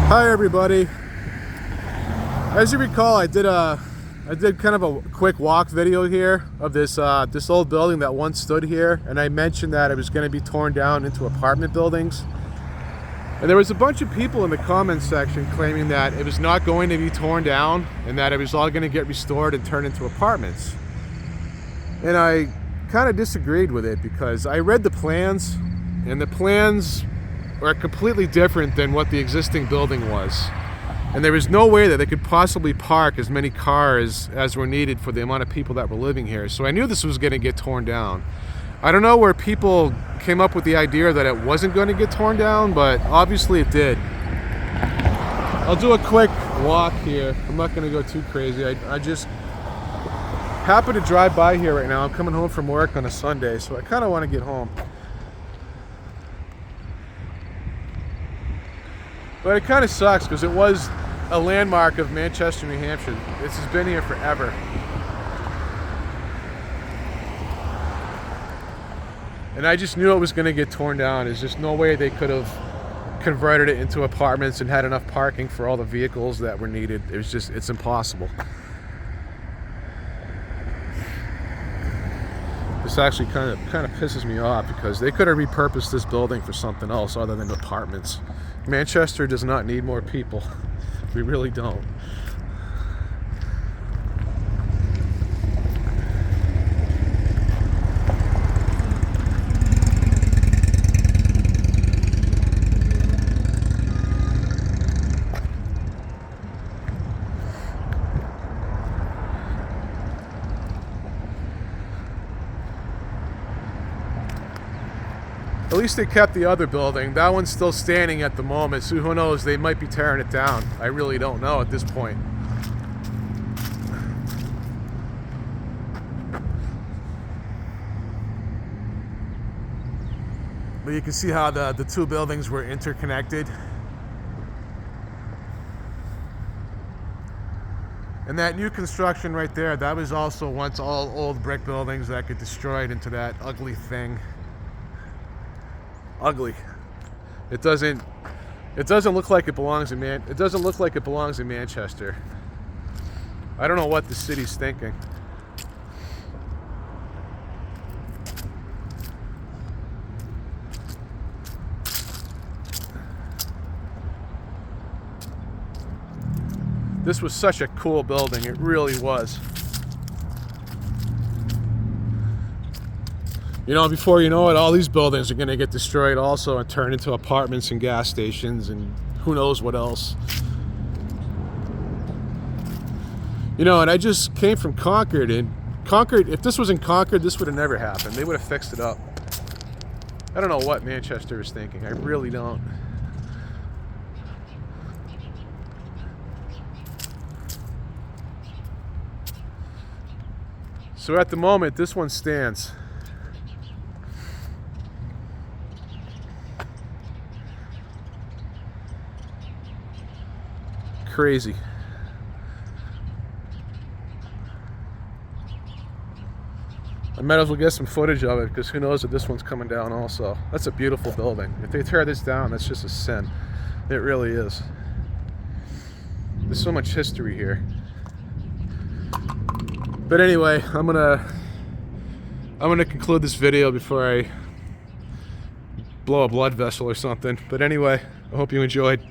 Hi everybody. As you recall, I did kind of a quick walk video here of this old building that once stood here, and I mentioned that it was going to be torn down into apartment buildings. And there was a bunch of people in the comments section claiming that it was not going to be torn down and that it was all going to get restored and turned into apartments. And I kind of disagreed with it because I read the plans, and the plans are completely different than what the existing building was. And there was no way that they could possibly park as many cars as were needed for the amount of people that were living here. So I knew this was going to get torn down. I don't know where people came up with the idea that it wasn't going to get torn down, but obviously it did. I'll do a quick walk here. I'm not going to go too crazy. I just happen to drive by here right now. I'm coming home from work on a Sunday, so I kind of want to get home. But it kind of sucks because it was a landmark of Manchester, New Hampshire. This has been here forever. And I just knew it was going to get torn down. There's just no way they could have converted it into apartments and had enough parking for all the vehicles that were needed. It was just, it's impossible. This actually kind of pisses me off because they could have repurposed this building for something else other than apartments. Manchester does not need more people. We really don't. At least they kept the other building. That one's still standing at the moment, so who knows, they might be tearing it down. I really don't know at this point. But you can see how the two buildings were interconnected. And that new construction right there, that was also once all old brick buildings that got destroyed into that ugly thing. Ugly. It doesn't look like it belongs in it doesn't look like it belongs in Manchester. I don't know what the city's thinking. This was such a cool building, it really was. You know, before you know it, all these buildings are going to get destroyed also and turned into apartments and gas stations and who knows what else. You know, and I just came from Concord, and Concord, if this was in Concord, this would have never happened. They would have fixed it up. I don't know what Manchester is thinking. I really don't. So at the moment, this one stands. Crazy. I might as well get some footage of it because who knows if this one's coming down also. That's a beautiful building. If they tear this down, that's just a sin. It really is. There's so much history here. But anyway, I'm gonna conclude this video before I blow a blood vessel or something. But anyway, I hope you enjoyed.